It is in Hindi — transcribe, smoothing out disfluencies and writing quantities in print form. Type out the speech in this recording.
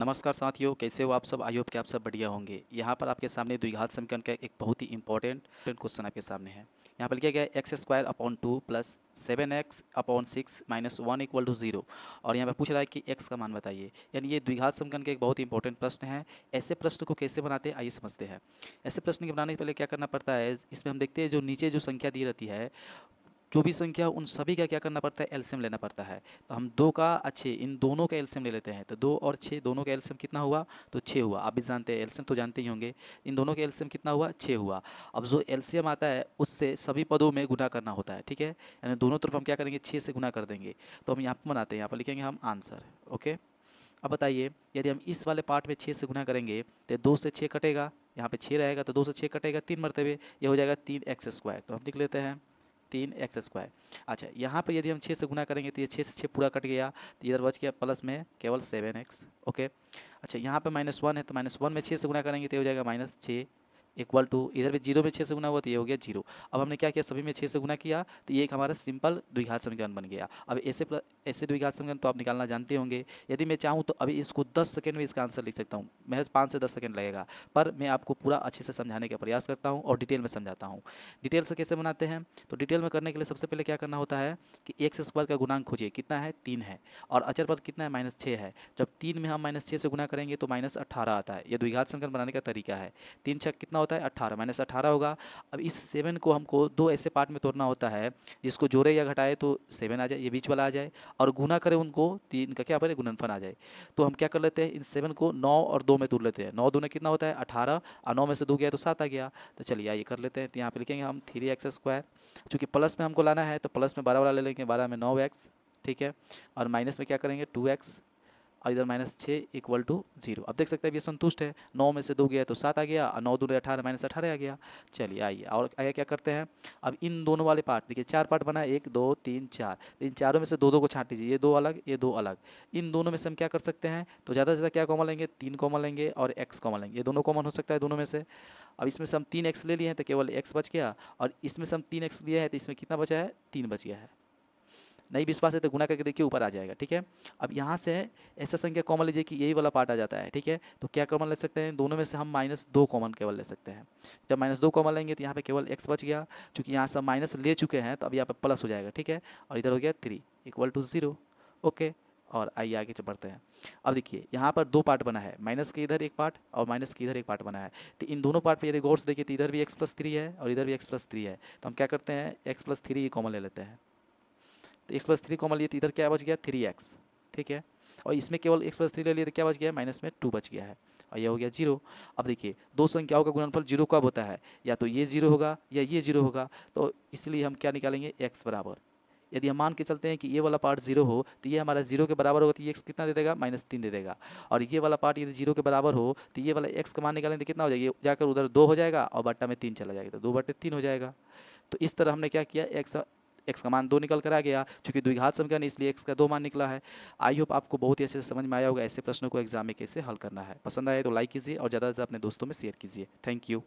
नमस्कार साथियों, कैसे हो आप सब। आई होप कि आप सब बढ़िया होंगे। यहाँ पर आपके सामने द्विघात समीकरण का एक बहुत ही इंपॉर्टेंट क्वेश्चन आपके सामने है। यहाँ पर लिखा गया है x square upon 2 plus 7x upon 6 minus 1 equal to 0। और यहाँ पर पूछ रहा है कि x का मान बताइए। यानी ये द्विघात समीकरण का एक बहुत ही इंपॉर्टेंट प्रश्न है। ऐसे प्रश्न को कैसे बनाते हैं आइए समझते हैं। ऐसे प्रश्न के बनाने के पहले क्या करना पड़ता है, इसमें हम देखते हैं जो नीचे जो संख्या दी रहती है, जो भी संख्या उन सभी का क्या करना पड़ता है, एलसीएम लेना पड़ता है। तो हम 2 का अच्छे इन दोनों का एलसीएम ले लेते हैं। तो 2 और 6 दोनों का एलसीएम कितना हुआ, तो 6 हुआ। आप भी जानते हैं एलसीएम तो जानते ही होंगे। इन दोनों का एलसीएम कितना हुआ, 6 हुआ। अब जो एलसीएम आता है उससे सभी पदों में गुना करना होता है, ठीक है। यानी दोनों तरफ हम क्या करेंगे, 6 से गुना कर देंगे। तो हम यहाँ पर बनाते हैं, यहाँ पर लिखेंगे हम आंसर। ओके। अब बताइए, यदि हम इस वाले पार्ट में 6 से गुना करेंगे तो 2 से 6 कटेगा, यहाँ पे 6 रहेगा तो 2 से 6 कटेगा 3 मरतबे, ये हो जाएगा 3x²। तो हम लिख लेते हैं 3x²। अच्छा, यहाँ पर यदि हम 6 से गुना करेंगे तो ये 6 से 6 पूरा कट गया, तो इधर बच गया प्लस में केवल 7x। ओके। अच्छा, यहाँ पे -1 है तो -1 में 6 से गुना करेंगे तो ये हो जाएगा -6 इक्वल टू, इधर भी 0 में 6 से गुना हुआ तो ये हो गया 0। अब हमने क्या किया, सभी में 6 से गुना किया तो ये एक हमारा सिंपल द्विघात समीकरण बन गया। अब ऐसे द्विघात समीकरण तो आप निकालना जानते होंगे। यदि मैं चाहूँ तो अभी इसको 10 सेकंड में इसका आंसर लिख सकता हूँ, महज 5 से 10 सेकंड लगेगा। पर मैं आपको पूरा अच्छे से समझाने का प्रयास करता हूँ और डिटेल में समझाता हूँ। डिटेल से कैसे बनाते हैं, तो डिटेल में करने के लिए सबसे पहले क्या करना होता है कि x² का गुणांक खोजिए, कितना है, 3 है। और अचर पद कितना है, -6 है। जब 3 में हम -6 से गुना करेंगे तो -18 आता है। ये द्विघात समीकरण बनाने का तरीका है। 3 छक कितना होता है, 18, -18 होगा। अब इस 7 को हमको दो ऐसे पार्ट में तोड़ना होता है जिसको जोड़े या घटाए तो 7 आ जाए, ये बीच वाला आ जाए, और गुना करें उनको तो इनका क्या बने, गुणनफल आ जाए। तो हम क्या कर लेते हैं, इन 7 को 9 और 2 में तोड़ लेते हैं। 9 दूने कितना होता है, 18, और 9 में से 2 गया तो 7 आ गया। तो चलिए आइए कर लेते हैं। तो यहाँ पे लिखेंगे हम 3x²। चूँकि प्लस में हमको लाना है तो प्लस में 12 वाला ले लेंगे, 12 में 9x, ठीक है। और माइनस में क्या करेंगे, 2x, और इधर -6 इक्वल टू 0। अब देख सकते हैं ये संतुष्ट है। 9 में से 2 गया तो 7 आ गया, और 9 दूने 18, -18 आ गया। चलिए आइए और आगे क्या करते हैं। अब इन दोनों वाले पार्ट देखिए, 4 पार्ट बना है, 1 2 3 4। इन चारों में से 2 2 को छांट लीजिए, ये 2 अलग, ये 2 अलग। इन दोनों में से हम क्या कर सकते हैं, तो ज़्यादा से ज़्यादा क्या कॉमन लेंगे, 3 कॉमन लेंगे और x कॉमन लेंगे। ये दोनों कॉमन हो सकता है दोनों में से। अब इसमें से हम 3x ले लिए हैं तो केवल x बच गया, और इसमें से हम 3x लिए हैं तो इसमें कितना बचा है, 3 बच गया है। नहीं विश्वास है तो गुना करके देखिए, ऊपर आ जाएगा, ठीक है। अब यहाँ से ऐसा संख्या कॉमन लीजिए कि यही वाला पार्ट आ जाता है, ठीक है। तो क्या कॉमन ले सकते हैं, दोनों में से हम -2 कॉमन केवल ले सकते हैं। जब -2 कॉमन लेंगे तो यहाँ पे केवल x बच गया। चूँकि यहाँ से हम माइनस ले चुके हैं तो अब यहाँ पे प्लस हो जाएगा, ठीक है। और इधर हो गया 3 इक्वल टू 0। ओके। और आइए आगे बढ़ते हैं। अब देखिए यहाँ पर 2 पार्ट बना है, माइनस के इधर एक पार्ट और माइनस के इधर एक पार्ट बना है। तो इन दोनों पार्ट पे यदि गौर से देखिए तो इधर भी x+3 है और इधर भी x+3 है। तो हम क्या करते हैं, x+3 कॉमन ले लेते हैं। तो x+3 कॉमन लिए तो इधर क्या बच गया, 3x, ठीक है। और इसमें केवल x+3 ले लिए तो क्या बच गया, माइनस में 2 बच गया है, और यह हो गया 0। अब देखिए दो संख्याओं का गुणनफल 0 कब होता है, या तो ये 0 होगा या ये 0 होगा। तो इसलिए हम क्या निकालेंगे, x बराबर, यदि हम मान के चलते हैं कि ये वाला पार्ट 0 हो तो ये हमारा 0 के बराबर होगा, तो ये x कितना दे देगा, -3 दे देगा। और ये वाला पार्ट यदि 0 के बराबर हो तो ये वाला x का मान निकालेंगे तो कितना हो जाएगा, ये जाकर उधर 2 हो जाएगा और बट्टा में 3 चला जाएगा, तो 2/3 हो जाएगा। तो इस तरह हमने क्या किया, एक्स का मान 2 निकल कर आ गया। चूंकि द्विघात समीकरण इसलिए एक्स का 2 मान निकला है। आई होप आपको बहुत ही अच्छे से समझ में आया होगा ऐसे प्रश्नों को एग्जाम में कैसे हल करना है। पसंद आए तो लाइक कीजिए और ज़्यादा से ज़्यादा अपने दोस्तों में शेयर कीजिए। Thank you.